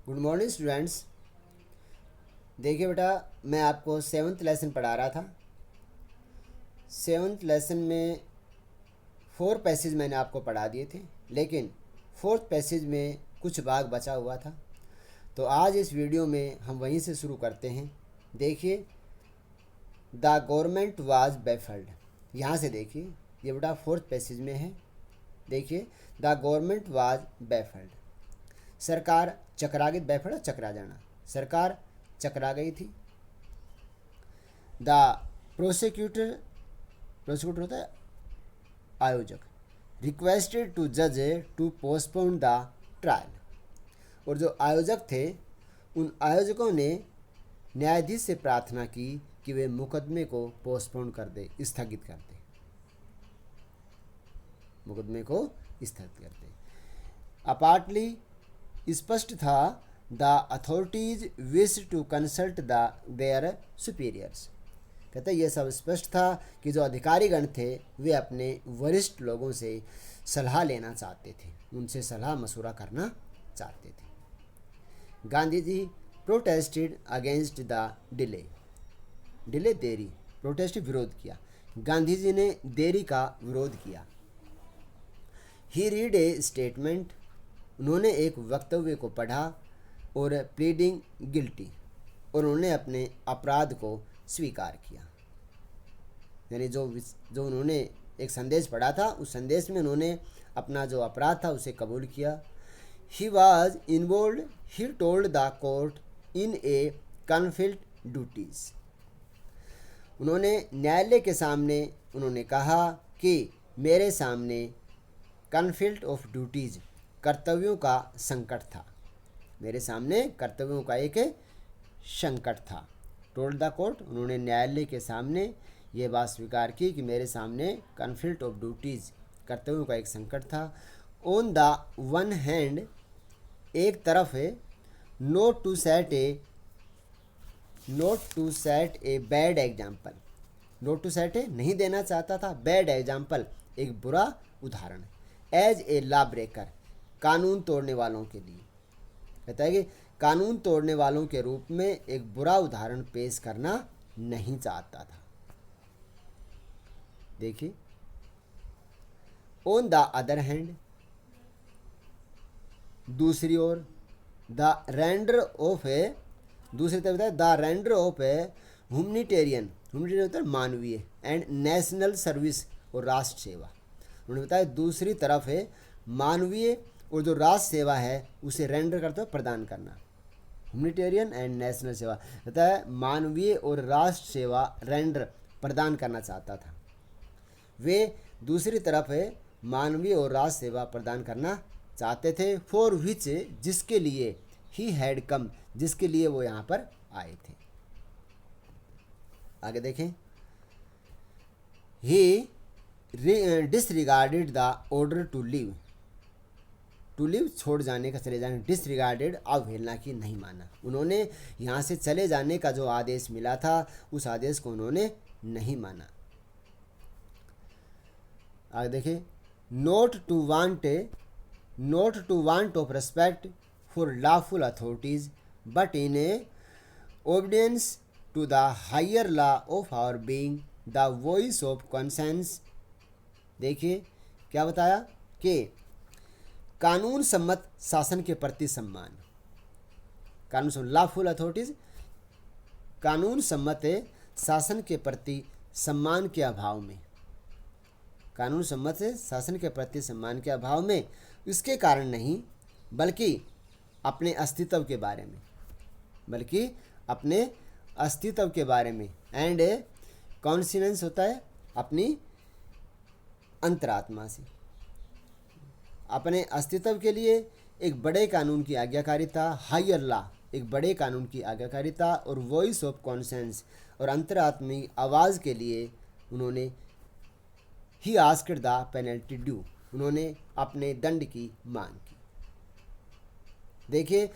Good morning students. देखिए बेटा, मैं आपको सेवन्थ लेसन पढ़ा रहा था। सेवन्थ लेसन में 4 पैसेज मैंने आपको पढ़ा दिए थे, लेकिन 4th पैसेज में कुछ भाग बचा हुआ था। तो आज इस वीडियो में हम वहीं से शुरू करते हैं। देखिए, द गवर्नमेंट वाज बैफल्ड। यहाँ से देखिए, ये बेटा 4th पैसेज में है। देखिए, द गवर्नमेंट वाज बैफल्ड। सरकार चकरा गई। बैफल्ड चकरा जाना, सरकार चकरा गई थी। द प्रोसिक्यूटर, प्रोसिक्यूटर होता है आयोजक, रिक्वेस्टेड टू जज टू पोस्टपोन द ट्रायल। और जो आयोजक थे, उन आयोजकों ने न्यायाधीश से प्रार्थना की कि वे मुकदमे को पोस्टपोन कर दे, स्थगित कर दे, मुकदमे को स्थगित कर दे। अपार्टली स्पष्ट था the authorities wish to consult their superiors. कहते हैं ये सब स्पष्ट था कि जो अधिकारीगण थे वे अपने वरिष्ठ लोगों से सलाह लेना चाहते थे, उनसे सलाह मशवरा करना चाहते थे। Gandhi ji protested against the delay. Delay देरी, प्रोटेस्ट विरोध किया। गांधी जी ने देरी का विरोध किया। ही रीड ए स्टेटमेंट, उन्होंने एक वक्तव्य को पढ़ा। और प्लीडिंग गिल्टी, और उन्होंने अपने अपराध को स्वीकार किया। यानी जो उन्होंने एक संदेश पढ़ा था, उस संदेश में उन्होंने अपना जो अपराध था उसे कबूल किया। He was involve, he told the court in A conflict duties. उन्होंने न्यायालय के सामने उन्होंने कहा कि मेरे सामने कॉन्फ्लिक्ट ऑफ ड्यूटीज, कर्तव्यों का संकट था। मेरे सामने कर्तव्यों का एक संकट था। टोल्ड द कोर्ट, उन्होंने न्यायालय के सामने ये बात स्वीकार की कि मेरे सामने कॉन्फ्लिक्ट ऑफ ड्यूटीज़, कर्तव्यों का एक संकट था। ऑन द वन हैंड, एक तरफ है, not to set a bad example. Not to set नहीं देना चाहता था, बैड एग्जाम्पल एक बुरा उदाहरण। एज ए लॉ ब्रेकर, कानून तोड़ने वालों के लिए। कहता है कि कानून तोड़ने वालों के रूप में एक बुरा उदाहरण पेश करना नहीं चाहता था। देखिए, ऑन द अदर हैंड, दूसरी ओर, द रेंडर ऑफ ए, दूसरी तरफ है the render of A humanitarian, humanitarian होता है मानवीय, एंड नेशनल सर्विस, और राष्ट्र सेवा। उन्होंने बताया दूसरी तरफ है मानवीय और जो राष्ट्र सेवा है उसे रेंडर करते हुए प्रदान करना। ह्यूमनिटेरियन एंड नेशनल सेवा कहता है मानवीय और राष्ट्र सेवा रेंडर प्रदान करना चाहता था। वे दूसरी तरफ है मानवीय और राष्ट्र सेवा प्रदान करना चाहते थे। फॉर विच, जिसके लिए, ही हैड कम, जिसके लिए वो यहाँ पर आए थे। आगे देखें, he disregarded the order to leave. To leave छोड़ जाने का, चले जाने, डिसरिगार्डेड अवहेलना की, नहीं माना। उन्होंने यहाँ से चले जाने का जो आदेश मिला था उस आदेश को उन्होंने नहीं माना। आगे देखिए, not to want of respect for lawful authorities but in a obedience to the higher law of our being the voice of conscience. देखिए क्या बताया कि कानून सम्मत शासन के प्रति सम्मान। कानून सम्मत, लॉफुल अथॉरिटीज, कानून सम्मत शासन के प्रति सम्मान के अभाव में, कानून सम्मत शासन के प्रति सम्मान के अभाव में, इसके कारण नहीं बल्कि अपने अस्तित्व के बारे में, बल्कि अपने अस्तित्व के बारे में। एंड कॉन्सियंस होता है अपनी अंतरात्मा से, अपने अस्तित्व के लिए एक बड़े कानून की आज्ञाकारिता, हायर लॉ, एक बड़े कानून की आज्ञाकारिता, और वॉइस ऑफ कॉन्सेंस, और अंतरात्मी आवाज़ के लिए उन्होंने ही आस्क्ड द पेनल्टी ड्यू, उन्होंने अपने दंड की मांग की। देखिए,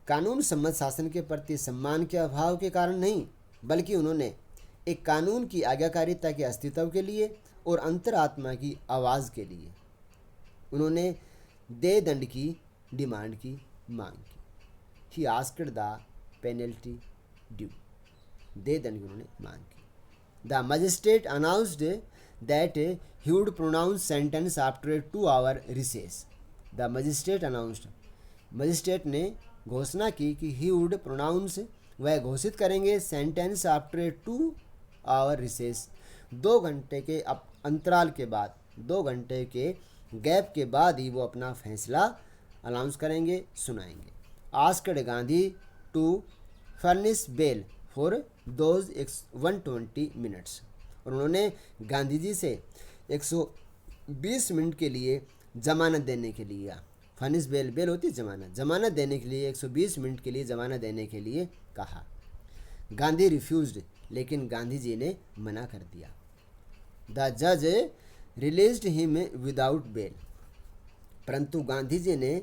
कानून सम्मत शासन के प्रति सम्मान के अभाव के कारण नहीं बल्कि उन्होंने एक कानून की आज्ञाकारिता के अस्तित्व के लिए और अंतरात्मा की आवाज़ के लिए उन्होंने दे दंड की डिमांड की, मांग की। He asked the penalty due, दे दंड की उन्होंने मांग की। The magistrate announced that he would pronounce sentence after a 2 hour recess. The magistrate announced, magistrate ने घोषणा की कि ही वुड प्रोनाउंस, वह घोषित करेंगे, sentence after a 2 hour recess, 2 घंटे के अंतराल के बाद, 2 घंटे के गैप के बाद ही वो अपना फैसला अनाउंस करेंगे, सुनाएंगे। Asked Gandhi to furnish bail for those 120 minutes, और उन्होंने गांधी जी से 120 मिनट के लिए जमानत देने के लिए, फर्निश बेल, बेल होती है जमानत, जमानत देने के लिए 120 मिनट के लिए जमानत देने के लिए कहा। गांधी रिफ्यूज्ड, लेकिन गांधी जी ने मना कर दिया। द जज रिलीज्ड हिम विदाउट बेल, परंतु गांधी जी ने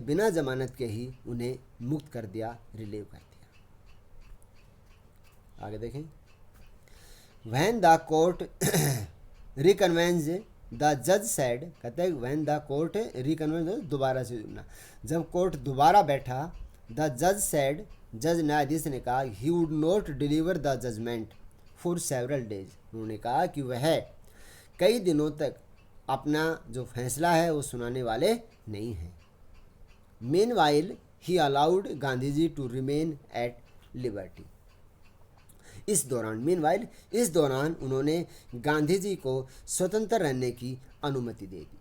बिना जमानत के ही उन्हें मुक्त कर दिया, रिलीव कर दिया। आगे देखें। व्हेन द कोर्ट रिकन्वेंस द जज सेड, कहते हैं व्हेन द कोर्ट रिकन्वेंस, दोबारा से जुड़ना, जब कोर्ट दोबारा बैठा, द जज सेड, जज न्यायाधीश ने कहा, he would not deliver the judgement for several days, उन्होंने कहा कि वह कई दिनों तक अपना जो फैसला है वो सुनाने वाले नहीं हैं। Meanwhile he allowed Gandhi ji to remain at liberty, इस दौरान उन्होंने गांधी जी को स्वतंत्र रहने की अनुमति दे दी।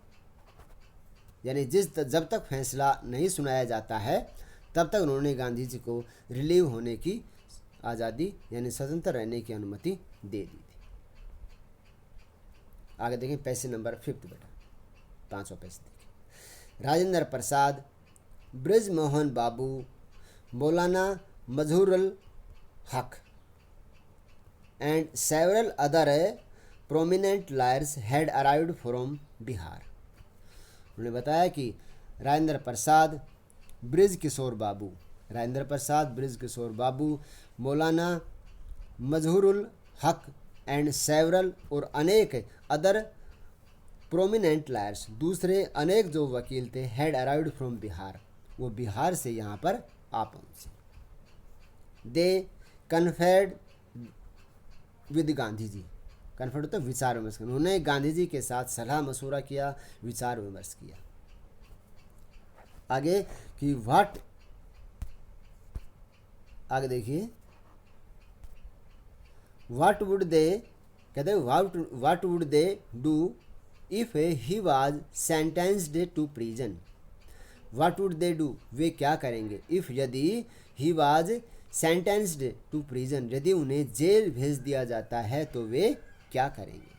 यानी जब तक फैसला नहीं सुनाया जाता है तब तक उन्होंने गांधी जी को रिलीव होने की आज़ादी, यानी स्वतंत्र रहने की अनुमति दे दी थी। आगे देखें पैसे नंबर 5 बेटा, 5वां पैसे देखें। राजेंद्र प्रसाद, ब्रिज मोहन बाबू, मौलाना मजहूरुल हक and several other prominent lawyers had arrived from Bihar. उन्होंने बताया कि राजेंद्र प्रसाद, ब्रिज किशोर बाबू, मौलाना मजहूरुल हक एंड सेवरल, और अनेक अदर प्रोमिनेंट लायर्स, दूसरे अनेक जो वकील थे, हैड अराइव्ड फ्रॉम बिहार, वो बिहार से यहाँ पर आ पहुँचे। दे कन्फेर्ड विद गांधी जी, कन्फर्ट होता है विचार विमर्श करना, उन्होंने गांधी जी के साथ सलाह मशूरा किया, विचार विमर्श किया। आगे कि आगे देखिए, व्हाट वुड दे, कहते हैं what would they do if he was sentenced to prison. What would they do, वे क्या करेंगे, इफ यदि he was sentenced to prison, यदि उन्हें जेल भेज दिया जाता है तो वे क्या करेंगे।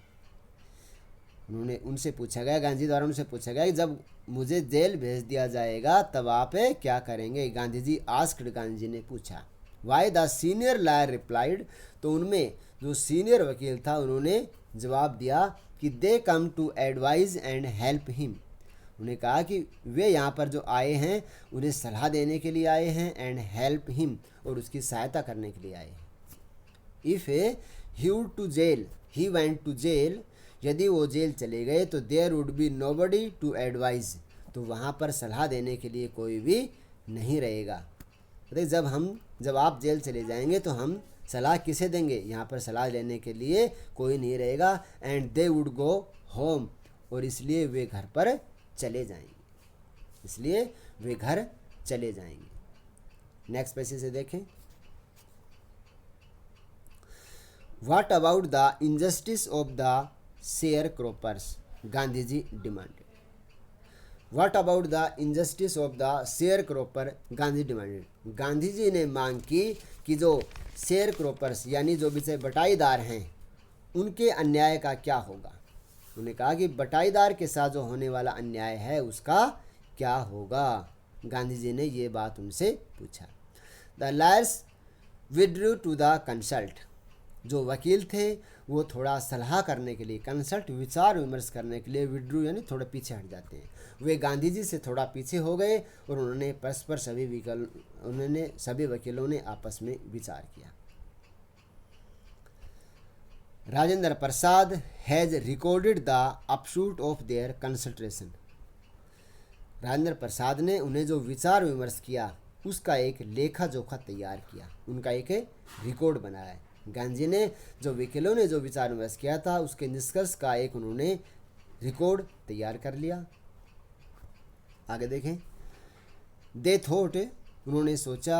उन्होंने उनसे पूछा गया, गांधी द्वारा उनसे पूछा गया कि जब मुझे जेल भेज दिया जाएगा तब आप क्या करेंगे। गांधी जी आस्क्ड, गांधी जी ने पूछा। Why the senior lawyer replied, तो उनमें जो सीनियर वकील था उन्होंने जवाब दिया कि they come to advise and help him, उन्हें कहा कि वे यहाँ पर जो आए हैं उन्हें सलाह देने के लिए आए हैं, एंड हेल्प हिम, और उसकी सहायता करने के लिए आए हैं। If he would to jail, he went to jail, यदि वो जेल चले गए तो there would be nobody to advise, तो वहाँ पर सलाह देने के लिए कोई भी नहीं रहेगा। जब आप जेल चले जाएंगे तो हम सलाह किसे देंगे, यहाँ पर सलाह लेने के लिए कोई नहीं रहेगा। And they would go home, और इसलिए वे घर पर चले जाएंगे, नेक्स्ट पैसे से देखें। What about the injustice of the sharecroppers, Gandhi ji demanded. What about the injustice of the sharecropper, Gandhi demanded, Gandhi ji ने मांग की कि जो शेयर क्रॉपर्स यानी जो बेचारे बटाईदार हैं उनके अन्याय का क्या होगा। उन्होंने कहा कि बटाईदार के साथ जो होने वाला अन्याय है उसका क्या होगा। गांधी जी ने ये बात उनसे पूछा। The lawyers withdrew to the consult, जो वकील थे वो थोड़ा सलाह करने के लिए, कंसल्ट विचार विमर्श करने के लिए, विड्रू यानी थोड़ा पीछे हट जाते हैं। वे गांधी जी से थोड़ा पीछे हो गए और उन्होंने परस्पर सभी वकीलों ने आपस में विचार किया। Rajendra Prasad has recorded the upshot of their consultation, Rajendra Prasad ने उन्हें जो विचार विमर्श किया उसका एक लेखा जोखा तैयार किया, उनका एक रिकॉर्ड बनाया है। गांधी ने जो वकीलों ने जो विचार विमर्श किया था उसके निष्कर्ष का एक उन्होंने रिकॉर्ड तैयार कर लिया। आगे देखें, दे थॉट, उन्होंने सोचा,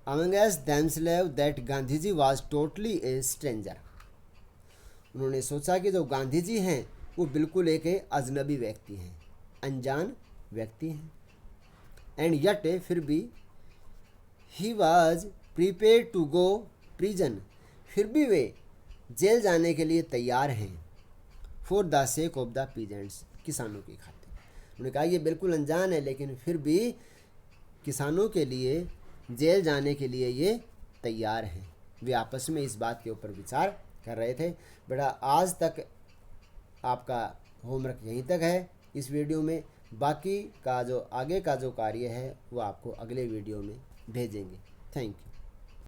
amongst themselves that Gandhi ji was totally a stranger, उन्होंने सोचा कि जो गांधी जी हैं वो बिल्कुल एक अजनबी व्यक्ति हैं, अनजान व्यक्ति हैं। एंड यट, फिर भी, he was prepare to go prison, फिर भी वे जेल जाने के लिए तैयार हैं। For the sake of the peasants, किसानों की खातिर। उन्होंने कहा ये बिल्कुल अनजान है लेकिन फिर भी किसानों के लिए जेल जाने के लिए ये तैयार हैं। वे आपस में इस बात के ऊपर विचार कर रहे थे। बेटा आज तक आपका होमवर्क यहीं तक है इस वीडियो में, बाकी का जो आगे का जो कार्य है वो आपको अगले वीडियो में भेजेंगे। Thank you.